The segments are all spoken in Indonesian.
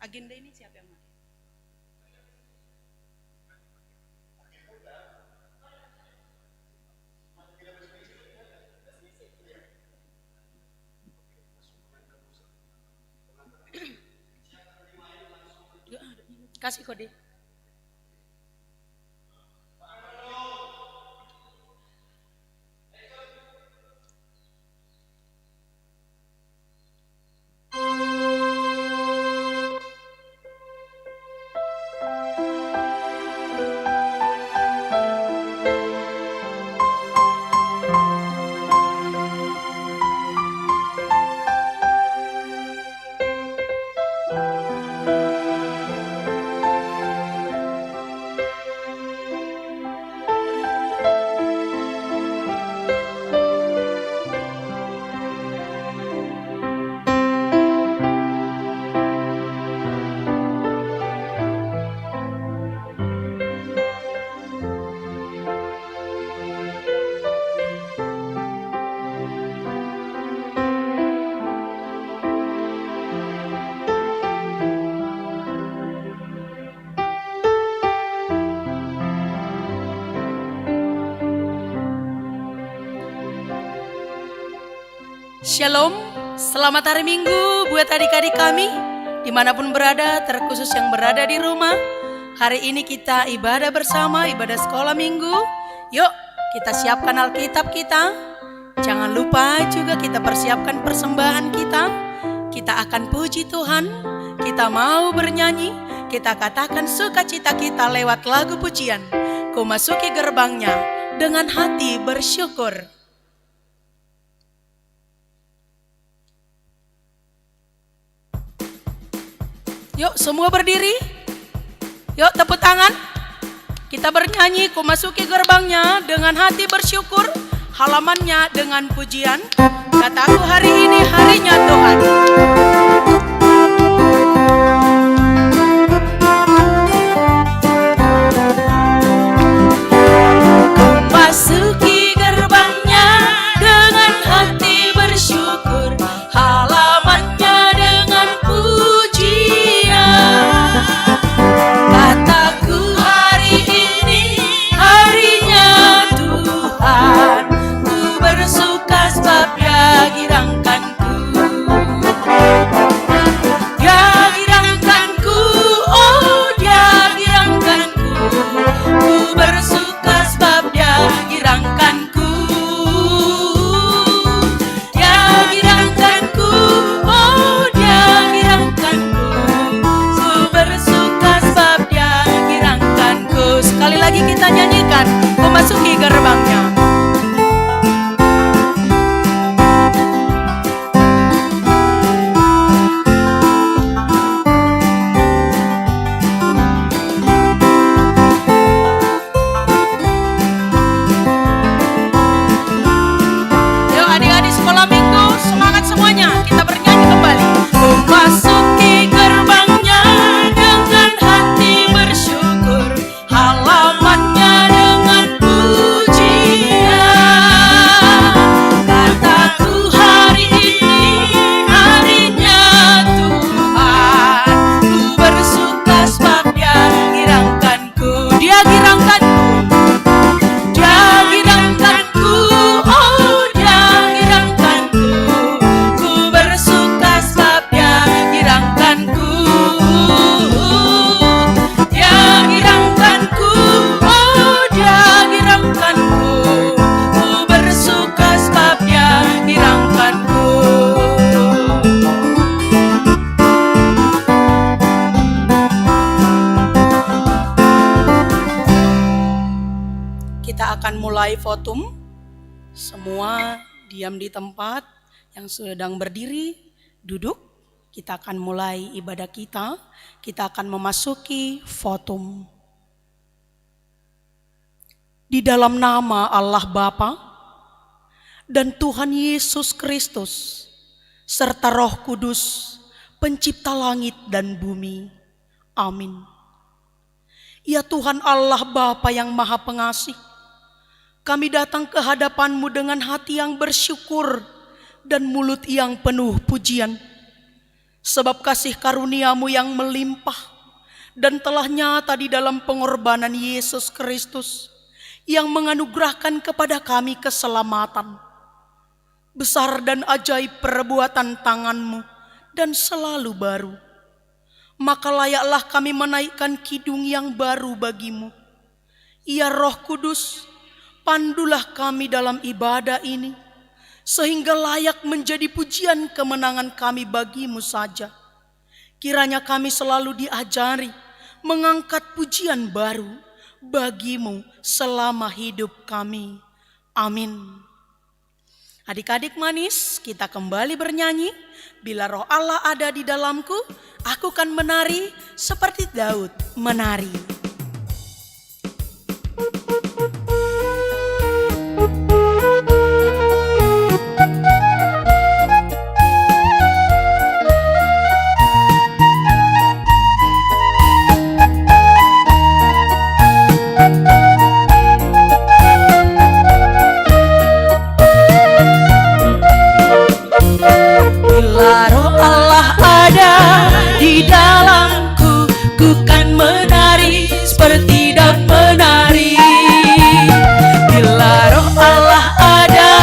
Agenda ini siapa yang pakai? Kasih kode. Shalom. Selamat hari Minggu buat adik-adik kami dimanapun berada, terkhusus yang berada di rumah. Hari ini kita ibadah bersama, ibadah sekolah minggu. Yuk kita siapkan Alkitab kita. Jangan lupa juga kita persiapkan persembahan kita. Kita akan puji Tuhan, kita mau bernyanyi, kita katakan sukacita kita lewat lagu pujian. Ku masuki gerbangnya dengan hati bersyukur. Yuk semua berdiri. Yuk tepuk tangan. Kita bernyanyi, ku masuki gerbangnya dengan hati bersyukur. Halamannya dengan pujian. Kataku hari ini harinya Tuhan. Ku masuki gerbangnya dengan hati bersyukur. Halamannya dengan pujian. Kataku hari ini harinya Tuhan. Ku bersuka sebab Dia girangkanku. Dia girangkanku, oh Dia girangkanku. Ku bersuka sebab Dia girangkanku. Dia girangkanku, oh Dia girangkanku. Ku bersuka sebab Dia girangkanku. Sekali lagi kita nyanyikan, memasuki gerbangnya. Masuki gerbangnya dengan hati bersyukur, halamannya dengan pujian. Kataku hari ini harinya Tuhan. Ku bersuka sebab Dia girangkanku. Dia girangkanku. Dia girangkanku, oh Dia girangkanku. Ku bersuka sebab Dia girangkanku. Dia girangkanku, oh Dia girangkanku. Ku bersuka sebab Dia girangkanku. Kita akan mulai votum. Semua diam di tempat. Yang sedang berdiri, duduk. Kita akan mulai ibadah kita. Kita akan memasuki votum. Di dalam nama Allah Bapa dan Tuhan Yesus Kristus serta Roh Kudus, pencipta langit dan bumi. Amin. Ya Tuhan Allah Bapa yang Maha Pengasih, kami datang ke hadapan-Mu dengan hati yang bersyukur dan mulut yang penuh pujian. Sebab kasih karunia-Mu yang melimpah dan telah nyata di dalam pengorbanan Yesus Kristus yang menganugerahkan kepada kami keselamatan. Besar dan ajaib perbuatan tangan-Mu dan selalu baru. Maka layaklah kami menaikkan kidung yang baru bagi-Mu. Ya Roh Kudus, pandulah kami dalam ibadah ini, sehingga layak menjadi pujian kemenangan kami bagi-Mu saja. Kiranya kami selalu diajari mengangkat pujian baru bagi-Mu selama hidup kami. Amin. Adik-adik manis, kita kembali bernyanyi. Bila roh Allah ada di dalamku, aku kan menari seperti Daud menari. Bila roh Allah ada di dalamku, ku kan menari seperti Daud menari. Bila roh Allah ada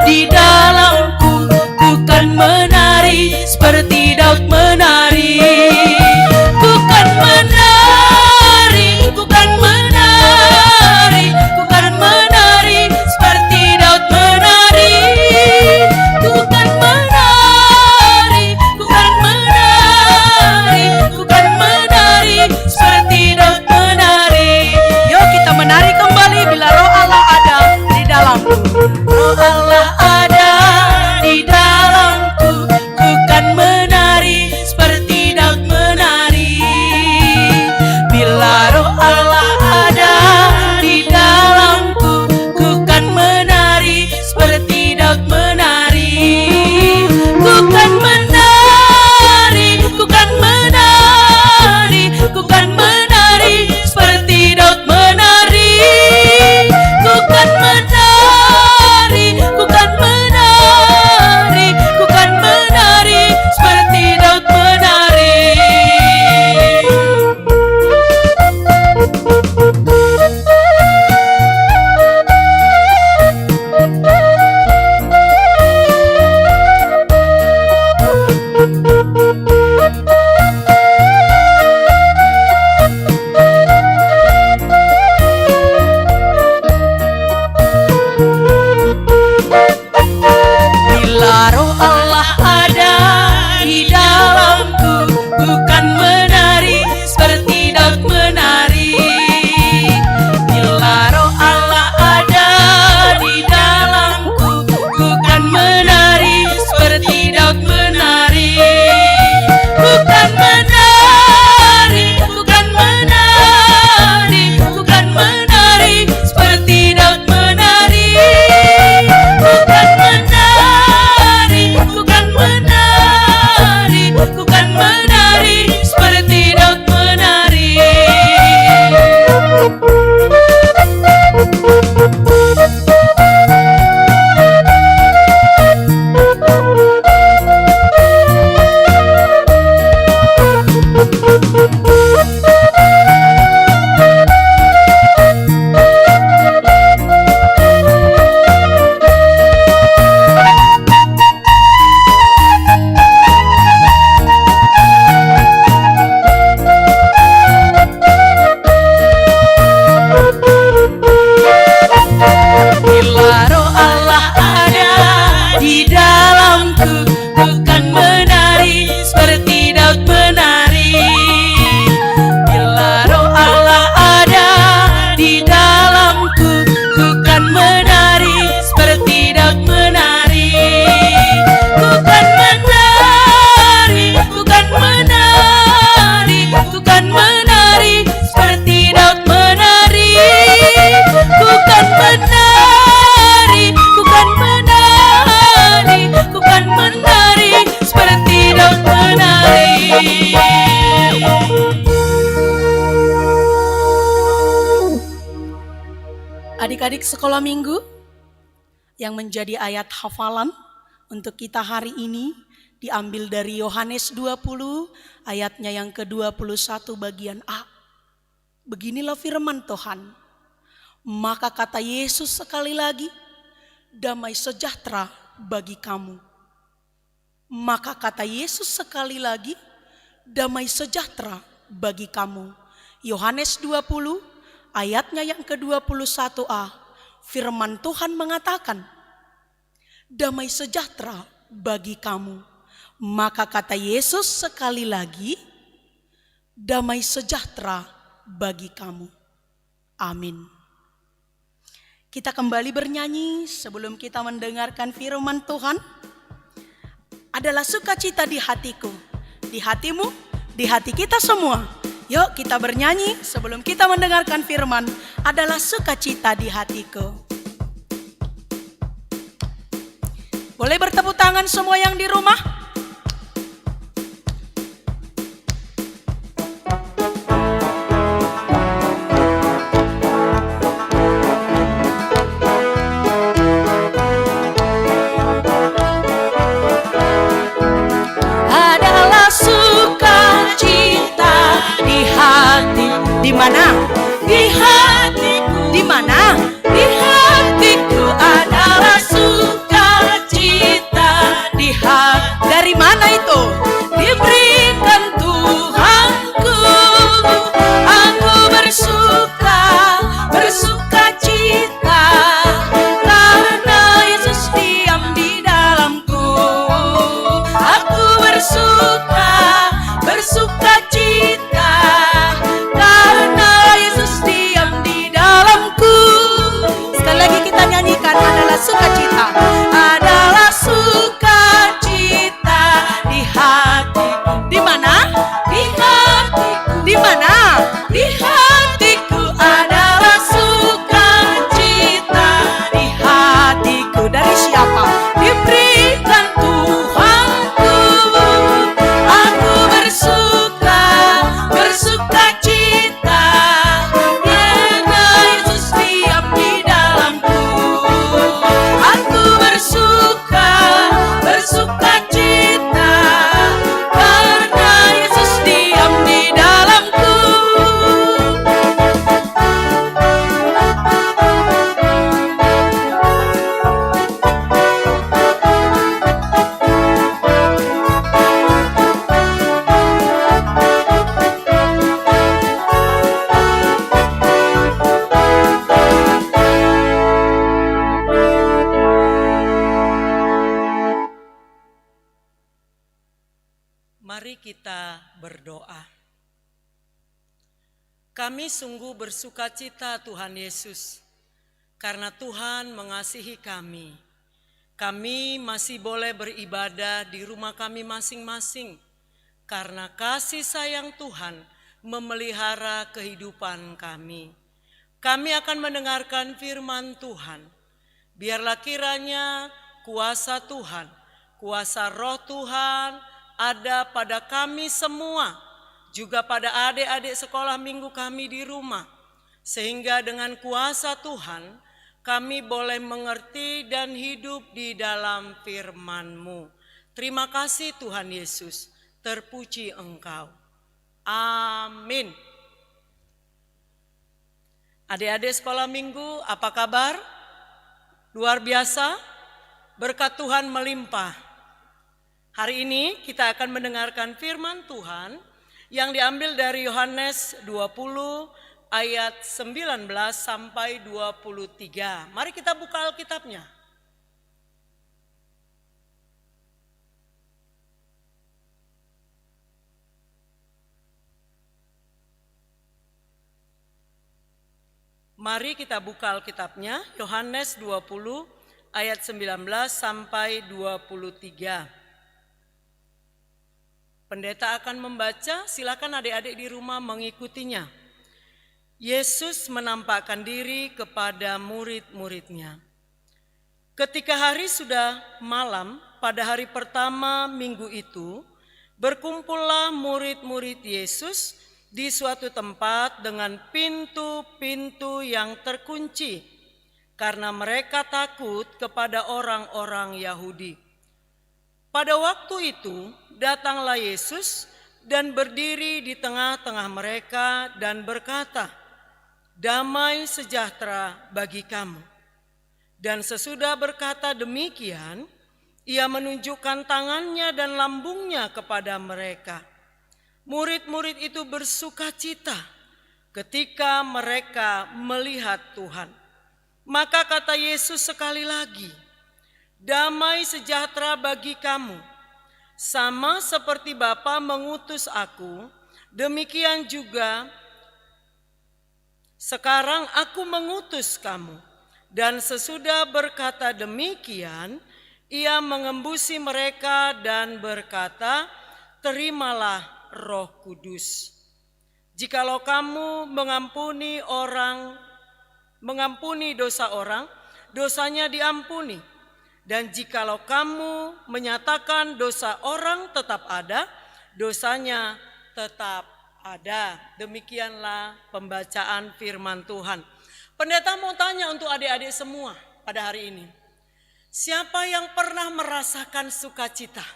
di dalamku, ku kan menari Adik-adik sekolah minggu, yang menjadi ayat hafalan untuk kita hari ini diambil dari Yohanes 20 ayatnya yang ke-21 bagian A. Beginilah firman Tuhan. Maka kata Yesus sekali lagi, damai sejahtera bagi kamu. Maka kata Yesus sekali lagi, damai sejahtera bagi kamu. Yohanes 20 ayatnya yang ke-21a, firman Tuhan mengatakan, damai sejahtera bagi kamu. Maka kata Yesus sekali lagi, damai sejahtera bagi kamu. Amin. Kita kembali bernyanyi sebelum kita mendengarkan firman Tuhan. Adalah sukacita di hatiku, di hatimu, di hati kita semua. Yuk kita bernyanyi sebelum kita mendengarkan firman. Adalah sukacita di hatiku. Boleh bertepuk tangan semua yang di rumah? Di mana? Di hatiku. Di mana? Di hatiku adalah sukacita di hati. Dari mana itu? Diberikan Tuhanku. Aku bersukacita karena Yesus diam di dalamku. Aku bersukacita karena Yesus diam di dalamku. Sekali lagi kita nyanyikan, adalah sukacita, adalah sukacita di hatiku. Di mana? Di hatiku. Di mana? Di hatiku adalah sukacita di hatiku. Dari siapa? Diberikan Tuhanku. Aku bersukacita karena Yesus diam di dalamku. Aku bersukacita karena Yesus diam di dalamku. Mari kita berdoa. Kami sungguh bersukacita Tuhan Yesus, karena Tuhan mengasihi kami. Kami masih boleh beribadah di rumah kami masing-masing, karena kasih sayang Tuhan memelihara kehidupan kami. Kami akan mendengarkan firman Tuhan. Biarlah kiranya kuasa Tuhan, kuasa Roh Tuhan ada pada kami semua, juga pada adik-adik sekolah minggu kami di rumah. Sehingga dengan kuasa Tuhan, kami boleh mengerti dan hidup di dalam firman-Mu. Terima kasih Tuhan Yesus, terpuji Engkau. Amin. Adik-adik sekolah minggu, apa kabar? Luar biasa, berkat Tuhan melimpah. Hari ini kita akan mendengarkan firman Tuhan yang diambil dari Yohanes 20 ayat 19 sampai 23. Mari kita buka Alkitabnya. Mari kita buka Alkitabnya, Yohanes 20 ayat 19 sampai 23. Pendeta akan membaca, silakan adik-adik di rumah mengikutinya. Yesus menampakkan diri kepada murid-muridnya. Ketika hari sudah malam, pada hari pertama minggu itu, berkumpullah murid-murid Yesus di suatu tempat dengan pintu-pintu yang terkunci. karena mereka takut kepada orang-orang Yahudi. Pada waktu itu datanglah Yesus dan berdiri di tengah-tengah mereka dan berkata, "Damai sejahtera bagi kamu." Dan sesudah berkata demikian, ia menunjukkan tangannya dan lambungnya kepada mereka. Murid-murid itu bersukacita ketika mereka melihat Tuhan. Maka kata Yesus sekali lagi, "Damai sejahtera bagi kamu. Sama seperti Bapa mengutus aku, demikian juga sekarang aku mengutus kamu." Dan sesudah berkata demikian, ia mengembusi mereka dan berkata, "Terimalah Roh Kudus. Jikalau kamu mengampuni dosa orang, dosanya diampuni. Dan jikalau kamu menyatakan dosa orang tetap ada, dosanya tetap ada." Demikianlah pembacaan firman Tuhan. Pendeta mau tanya untuk adik-adik semua pada hari ini. Siapa yang pernah merasakan sukacita?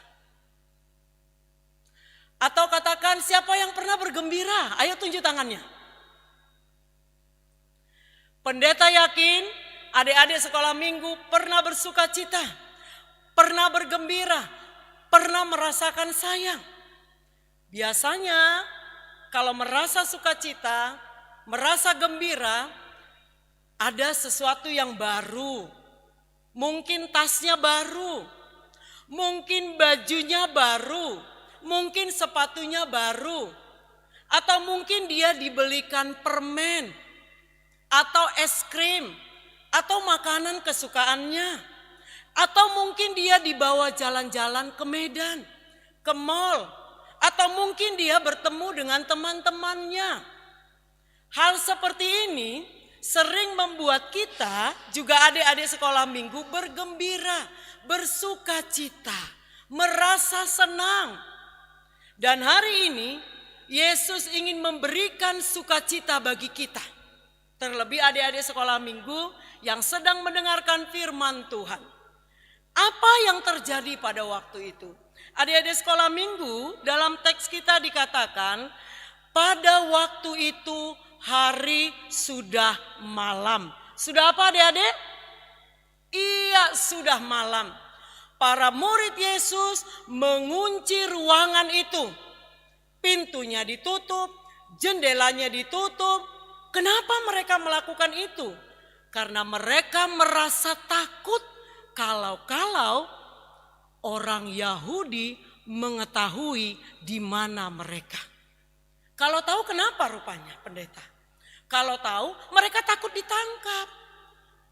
Atau katakan siapa yang pernah bergembira? Ayo tunjuk tangannya. Pendeta yakin adik-adik sekolah minggu pernah bersukacita, pernah bergembira, pernah merasakan sayang. Biasanya kalau merasa sukacita, merasa gembira, ada sesuatu yang baru. Mungkin tasnya baru, mungkin bajunya baru, mungkin sepatunya baru, atau mungkin dia dibelikan permen, atau es krim, atau makanan kesukaannya, atau mungkin dia dibawa jalan-jalan ke Medan, ke mall, atau mungkin dia bertemu dengan teman-temannya. Hal seperti ini sering membuat kita, juga adik-adik sekolah minggu, bergembira, bersukacita, merasa senang. Dan hari ini Yesus ingin memberikan sukacita bagi kita. Terlebih adik-adik sekolah minggu yang sedang mendengarkan firman Tuhan. Apa yang terjadi pada waktu itu? Adik-adik sekolah minggu, dalam teks kita dikatakan, pada waktu itu hari sudah malam. Sudah apa adik-adik? Iya, sudah malam. Para murid Yesus mengunci ruangan itu. Pintunya ditutup, jendelanya ditutup. Kenapa mereka melakukan itu? Karena mereka merasa takut kalau orang Yahudi mengetahui di mana mereka. Kalau tahu kenapa rupanya pendeta? Kalau tahu mereka takut ditangkap.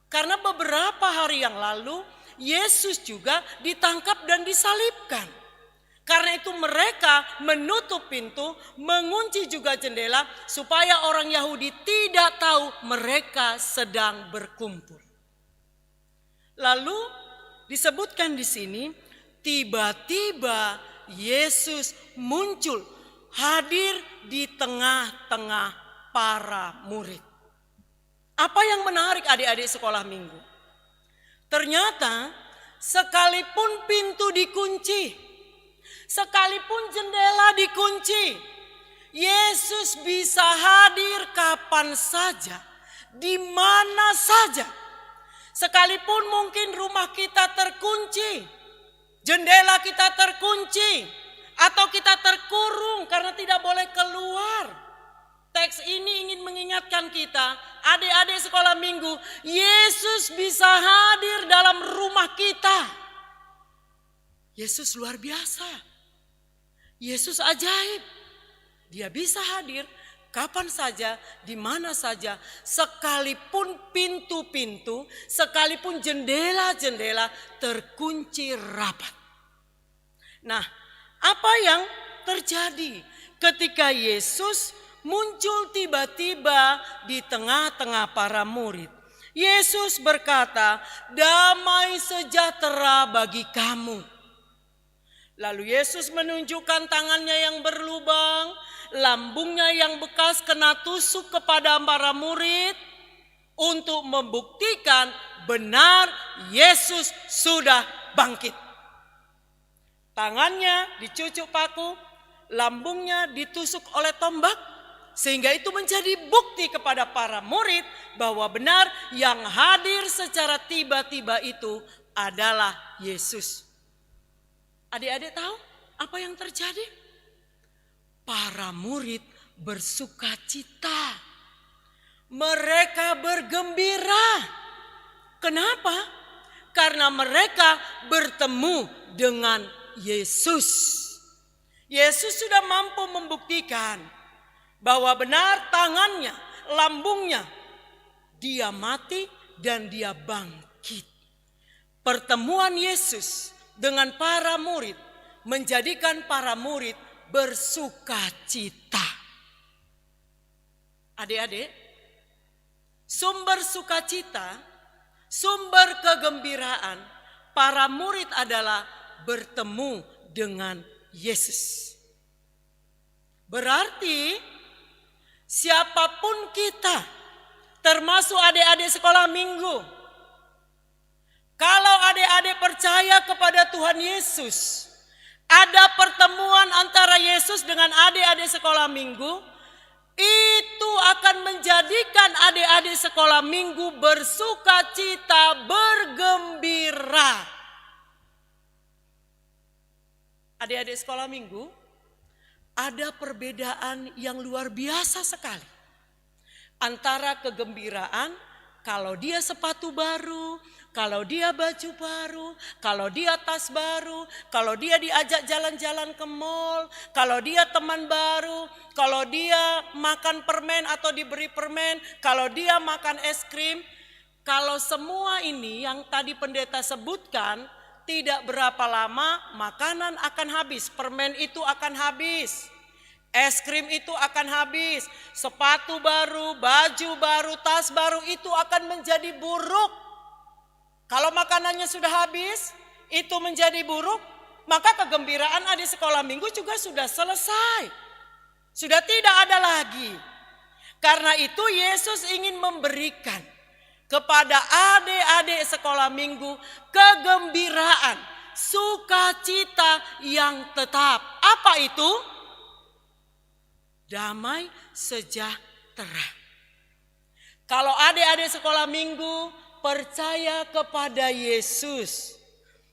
Karena beberapa hari yang lalu Yesus juga ditangkap dan disalibkan. Karena itu mereka menutup pintu, mengunci juga jendela supaya orang Yahudi tidak tahu mereka sedang berkumpul. Lalu disebutkan di sini, tiba-tiba Yesus muncul, hadir di tengah-tengah para murid. Apa yang menarik adik-adik sekolah minggu? Ternyata sekalipun pintu dikunci, sekalipun jendela dikunci, Yesus bisa hadir kapan saja, di mana saja. Sekalipun mungkin rumah kita terkunci, jendela kita terkunci, atau kita terkurung karena tidak boleh keluar. Teks ini ingin mengingatkan kita, adik-adik sekolah minggu, Yesus bisa hadir dalam rumah kita. Yesus luar biasa. Yesus ajaib. Dia bisa hadir kapan saja, di mana saja, sekalipun pintu-pintu, sekalipun jendela-jendela terkunci rapat. Nah, apa yang terjadi ketika Yesus muncul tiba-tiba di tengah-tengah para murid? Yesus berkata, "Damai sejahtera bagi kamu." Lalu Yesus menunjukkan tangannya yang berlubang, lambungnya yang bekas kena tusuk kepada para murid. untuk membuktikan benar Yesus sudah bangkit. Tangannya dicucuk paku, lambungnya ditusuk oleh tombak, sehingga itu menjadi bukti kepada para murid bahwa benar yang hadir secara tiba-tiba itu adalah Yesus. Adik-adik tahu apa yang terjadi? Para murid bersuka cita. Mereka bergembira. Kenapa? Karena mereka bertemu dengan Yesus. Yesus sudah mampu membuktikan bahwa benar tangannya, lambungnya, dia mati dan dia bangkit. Pertemuan Yesus dengan para murid menjadikan para murid bersuka cita. Adik-adik, sumber sukacita, sumber kegembiraan para murid adalah bertemu dengan Yesus. Berarti siapapun kita, termasuk adik-adik sekolah minggu, kalau adik-adik percaya kepada Tuhan Yesus, ada pertemuan antara Yesus dengan adik-adik sekolah minggu, itu akan menjadikan adik-adik sekolah minggu bersuka cita, bergembira. Adik-adik sekolah minggu, ada perbedaan yang luar biasa sekali antara kegembiraan kalau dia sepatu baru, kalau dia baju baru, kalau dia tas baru, kalau dia diajak jalan-jalan ke mall, kalau dia teman baru, kalau dia makan permen atau diberi permen, kalau dia makan es krim. Kalau semua ini yang tadi pendeta sebutkan, tidak berapa lama makanan akan habis, permen itu akan habis, es krim itu akan habis, sepatu baru, baju baru, tas baru itu akan menjadi buruk. Kalau makanannya sudah habis, itu menjadi buruk, maka kegembiraan adik sekolah minggu juga sudah selesai. Sudah tidak ada lagi. Karena itu Yesus ingin memberikan kepada adik-adik sekolah minggu kegembiraan, sukacita yang tetap. Apa itu? Damai sejahtera. Kalau adik-adik sekolah minggu percaya kepada Yesus,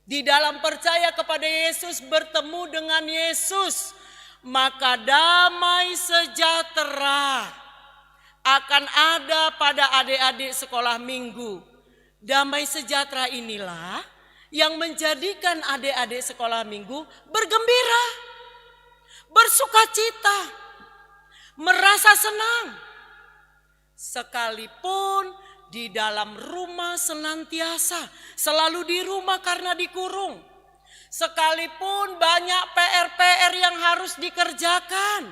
di dalam percaya kepada Yesus, bertemu dengan Yesus, maka damai sejahtera akan ada pada adik-adik sekolah minggu. Damai sejahtera inilah yang menjadikan adik-adik sekolah minggu bergembira, bersukacita, merasa senang. Sekalipun di dalam rumah senantiasa, selalu di rumah karena dikurung. Sekalipun banyak PR-PR yang harus dikerjakan.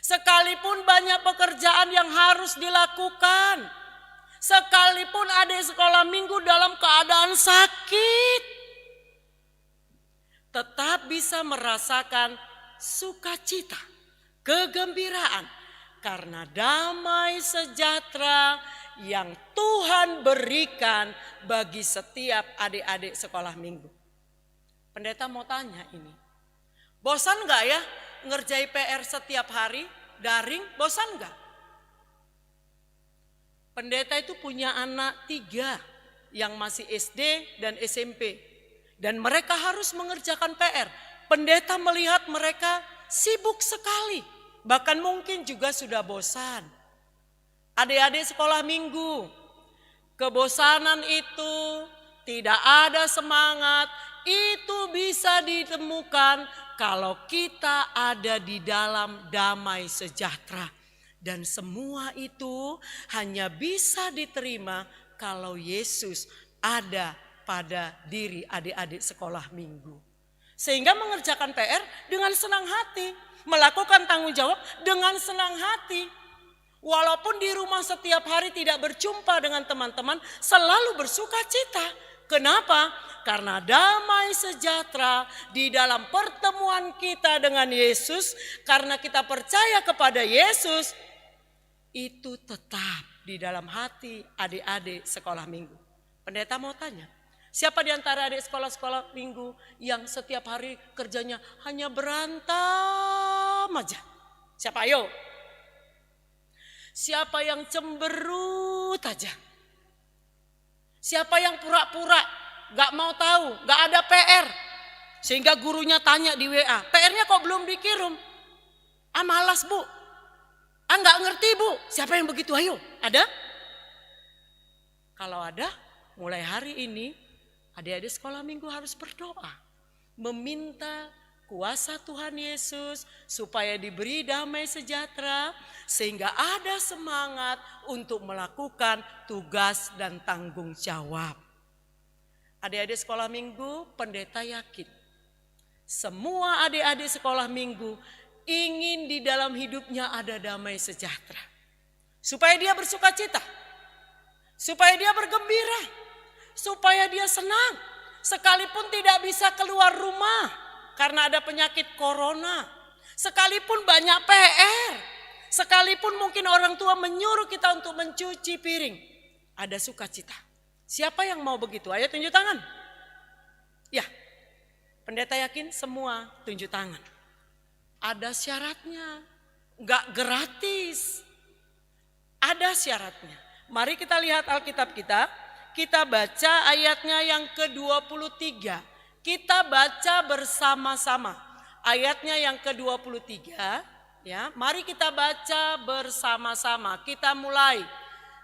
Sekalipun banyak pekerjaan yang harus dilakukan. Sekalipun adik sekolah minggu dalam keadaan sakit, tetap bisa merasakan sukacita, kegembiraan. Karena damai sejahtera yang Tuhan berikan bagi setiap adik-adik sekolah minggu. Pendeta mau tanya ini, bosan gak ya ngerjai PR setiap hari, daring, bosan gak? Pendeta itu punya anak 3 yang masih SD dan SMP. Dan mereka harus mengerjakan PR. Pendeta melihat mereka sibuk sekali. Bahkan mungkin juga sudah bosan. Adik-adik sekolah minggu, kebosanan itu, tidak ada semangat, itu bisa ditemukan kalau kita ada di dalam damai sejahtera. Dan semua itu hanya bisa diterima kalau Yesus ada pada diri adik-adik sekolah minggu. Sehingga mengerjakan PR dengan senang hati, melakukan tanggung jawab dengan senang hati. Walaupun di rumah setiap hari tidak berjumpa dengan teman-teman, selalu bersuka cita. Kenapa? Karena damai sejahtera di dalam pertemuan kita dengan Yesus, karena kita percaya kepada Yesus, itu tetap. di dalam hati adik-adik sekolah minggu. Pendeta mau tanya, siapa di antara adik sekolah-sekolah minggu yang setiap hari kerjanya hanya berantem aja? Siapa, ayo? Siapa yang cemberut aja? Siapa yang pura-pura gak mau tahu, gak ada PR? Sehingga gurunya tanya di WA, PR-nya kok belum dikirim? Malas bu. Gak ngerti bu. Siapa yang begitu, ayo? Ada? Kalau ada, mulai hari ini adik-adik sekolah minggu harus berdoa. Meminta kuasa Tuhan Yesus supaya diberi damai sejahtera. Sehingga ada semangat untuk melakukan tugas dan tanggung jawab. Adik-adik sekolah minggu, pendeta yakin. Semua adik-adik sekolah minggu ingin di dalam hidupnya ada damai sejahtera. Supaya dia bersuka cita. Supaya dia bergembira. Supaya dia senang. Sekalipun tidak bisa keluar rumah karena ada penyakit corona. Sekalipun banyak PR. Sekalipun mungkin orang tua menyuruh kita untuk mencuci piring. Ada sukacita. Siapa yang mau begitu? Ayo tunjuk tangan. Ya, pendeta yakin semua tunjuk tangan. Ada syaratnya. Enggak gratis. Ada syaratnya. Mari kita lihat Alkitab kita. Kita baca ayatnya yang ke-23. Kita baca bersama-sama. Ayatnya yang ke-23. Ya, mari kita baca bersama-sama. Kita mulai.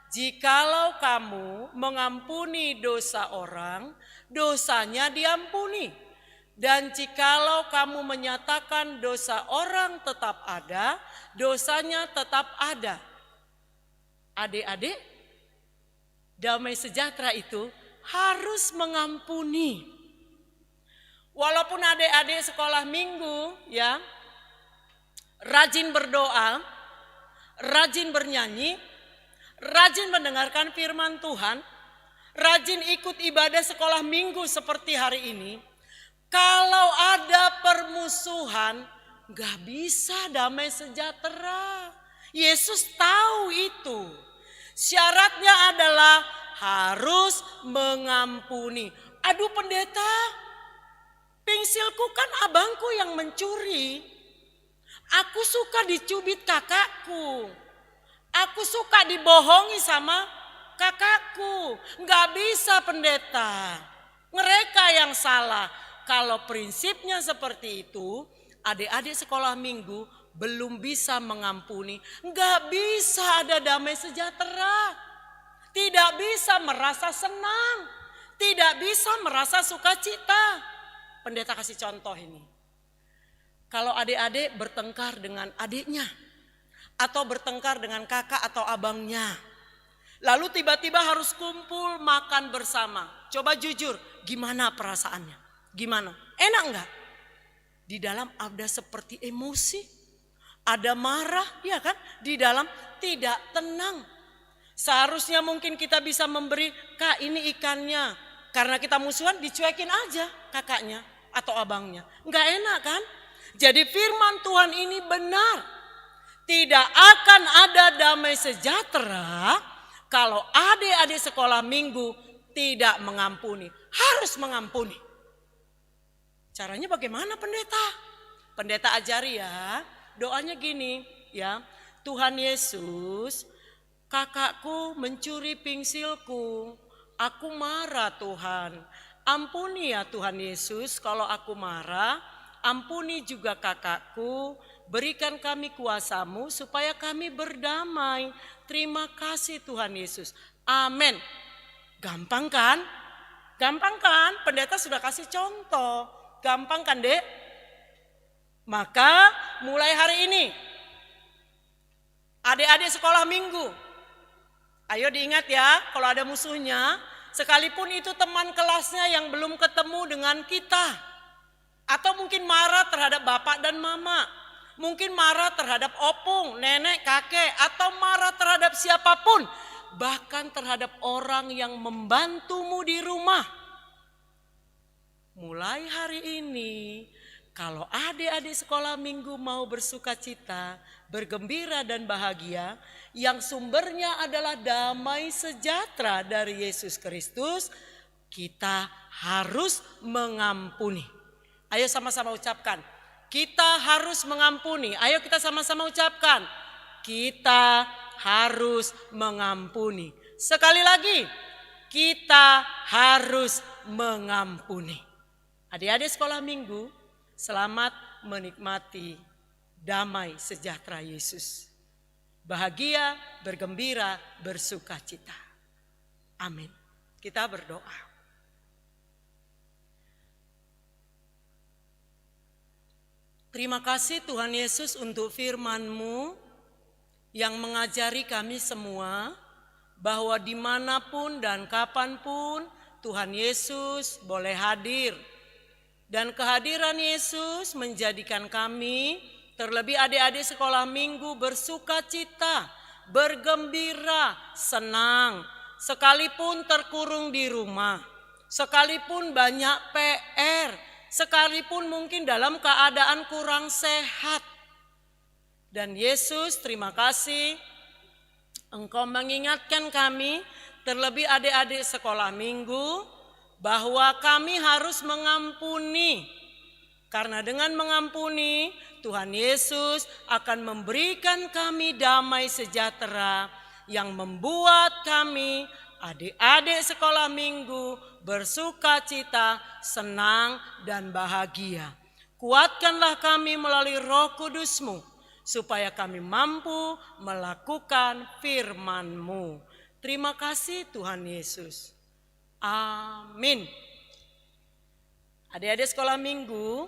Jikalau kamu mengampuni dosa orang, dosanya diampuni. Dan jikalau kamu menyatakan dosa orang tetap ada, dosanya tetap ada. Adik-adik, damai sejahtera itu harus mengampuni. Walaupun adik-adik sekolah minggu ya rajin berdoa, rajin bernyanyi, rajin mendengarkan firman Tuhan, rajin ikut ibadah sekolah minggu seperti hari ini. Kalau ada permusuhan, gak bisa damai sejahtera. Yesus tahu itu. Syaratnya adalah harus mengampuni. Aduh pendeta, pingsilku kan abangku yang mencuri. Aku suka dicubit kakakku. Aku suka dibohongi sama kakakku. Gak bisa pendeta. Mereka yang salah. Kalau prinsipnya seperti itu, adik-adik sekolah minggu belum bisa mengampuni. Gak bisa ada damai sejahtera. Tidak bisa merasa senang. Tidak bisa merasa sukacita. Pendeta kasih contoh ini. Kalau adik-adik bertengkar dengan adiknya. Atau bertengkar dengan kakak atau abangnya. Lalu tiba-tiba harus kumpul makan bersama. Coba jujur, gimana perasaannya? Gimana? Enak enggak? Di dalam ada seperti emosi. Ada marah, ya kan? Di dalam tidak tenang. Seharusnya mungkin kita bisa memberi, kak ini ikannya. Karena kita musuhan dicuekin aja kakaknya atau abangnya. Enggak enak kan? Jadi firman Tuhan ini benar. Tidak akan ada damai sejahtera kalau adik-adik sekolah minggu tidak mengampuni. Harus mengampuni. Caranya bagaimana pendeta? Pendeta ajari ya. Doanya gini ya. Tuhan Yesus, kakakku mencuri pingsilku. Aku marah Tuhan. Ampuni ya Tuhan Yesus kalau aku marah. Ampuni juga kakakku, berikan kami kuasa-Mu supaya kami berdamai. Terima kasih Tuhan Yesus. Amin. Gampang kan? Gampang kan? Pendeta sudah kasih contoh. Gampang kan dek? Maka mulai hari ini, adik-adik sekolah minggu, ayo diingat ya kalau ada musuhnya, sekalipun itu teman kelasnya yang belum ketemu dengan kita. Atau mungkin marah terhadap bapak dan mama. Mungkin marah terhadap opung, nenek, kakek. Atau marah terhadap siapapun. Bahkan terhadap orang yang membantumu di rumah. Mulai hari ini, kalau adik-adik sekolah minggu mau bersuka cita, bergembira dan bahagia yang sumbernya adalah damai sejahtera dari Yesus Kristus, kita harus mengampuni. Ayo sama-sama ucapkan, kita harus mengampuni. Ayo kita sama-sama ucapkan, kita harus mengampuni. Sekali lagi, kita harus mengampuni. Adik-adik sekolah minggu, selamat menikmati damai sejahtera Yesus. Bahagia, bergembira, bersukacita. Amin. Kita berdoa. Terima kasih Tuhan Yesus untuk firman-Mu yang mengajari kami semua bahwa dimanapun dan kapanpun Tuhan Yesus boleh hadir. Dan kehadiran Yesus menjadikan kami, terlebih adik-adik sekolah minggu, bersukacita, bergembira, senang. Sekalipun terkurung di rumah, sekalipun banyak PR, sekalipun mungkin dalam keadaan kurang sehat. Dan Yesus, terima kasih Engkau mengingatkan kami, terlebih adik-adik sekolah minggu, bahwa kami harus mengampuni. Karena dengan mengampuni, Tuhan Yesus akan memberikan kami damai sejahtera yang membuat kami, adik-adik sekolah minggu, bersukacita, senang, dan bahagia. Kuatkanlah kami melalui Roh Kudus-Mu, supaya kami mampu melakukan firman-Mu. Terima kasih Tuhan Yesus. Amin. Adik-adik sekolah minggu,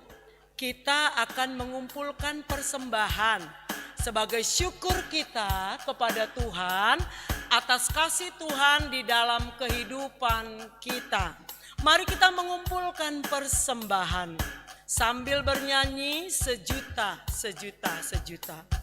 kita akan mengumpulkan persembahan sebagai syukur kita kepada Tuhan atas kasih Tuhan di dalam kehidupan kita. Mari kita mengumpulkan persembahan sambil bernyanyi sejuta, sejuta, sejuta.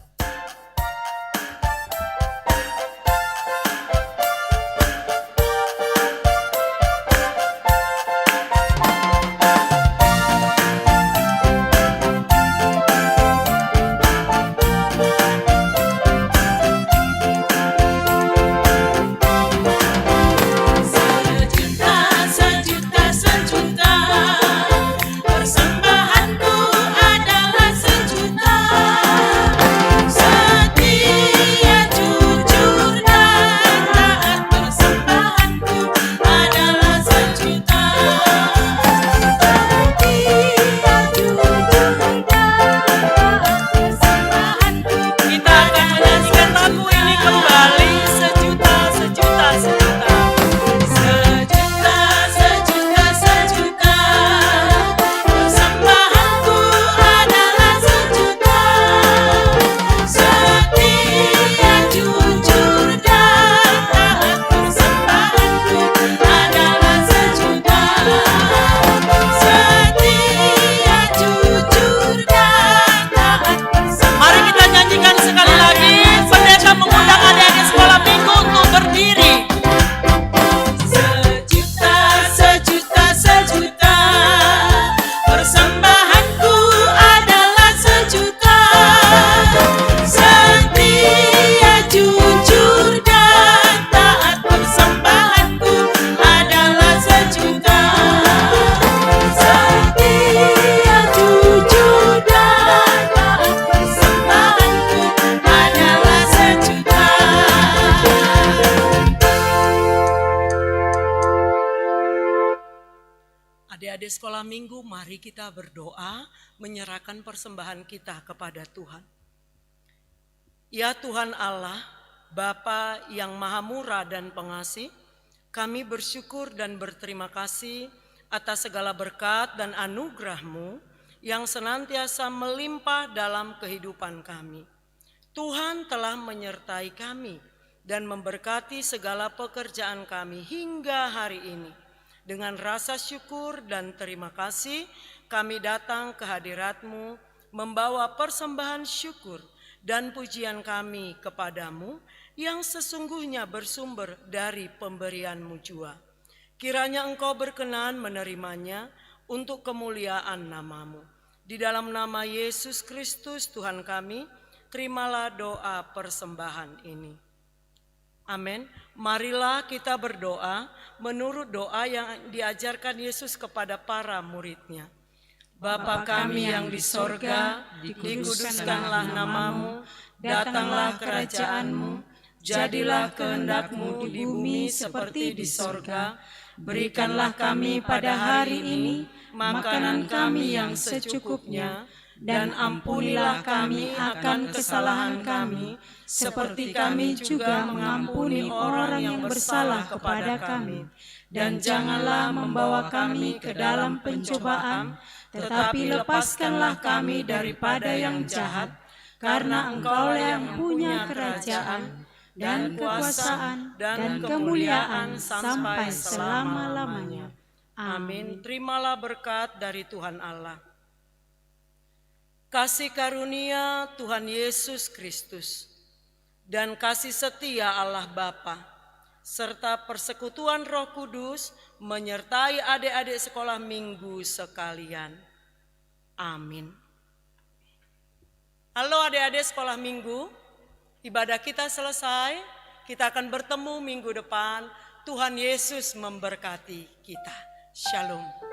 Adik-adik sekolah minggu, mari kita berdoa menyerahkan persembahan kita kepada Tuhan. Ya Tuhan Allah, Bapa yang Maha Murah dan Pengasih, kami bersyukur dan berterima kasih atas segala berkat dan anugerah-Mu yang senantiasa melimpah dalam kehidupan kami. Tuhan telah menyertai kami dan memberkati segala pekerjaan kami hingga hari ini. Dengan rasa syukur dan terima kasih, kami datang ke hadirat-Mu, membawa persembahan syukur dan pujian kami kepadamu yang sesungguhnya bersumber dari pemberian-Mu jua. Kiranya Engkau berkenan menerimanya untuk kemuliaan nama-Mu. Di dalam nama Yesus Kristus Tuhan kami, terimalah doa persembahan ini. Amin. Marilah kita berdoa menurut doa yang diajarkan Yesus kepada para muridnya. Bapa kami yang di sorga, dikuduskanlah namamu, datanglah kerajaanmu, jadilah kehendak-Mu di bumi seperti di sorga. Berikanlah kami pada hari ini makanan kami yang secukupnya, dan ampunilah kami akan kesalahan kami, seperti kami juga mengampuni orang yang bersalah kepada kami. Dan janganlah membawa kami ke dalam pencobaan, tetapi lepaskanlah kami daripada yang jahat, karena Engkaulah yang punya kerajaan, dan kekuasaan, dan kemuliaan sampai selama-lamanya. Amin. Terimalah berkat dari Tuhan Allah. Kasih karunia Tuhan Yesus Kristus dan kasih setia Allah Bapa serta persekutuan Roh Kudus menyertai adik-adik sekolah minggu sekalian. Amin. Halo adik-adik sekolah minggu, ibadah kita selesai, kita akan bertemu minggu depan. Tuhan Yesus memberkati kita. Shalom.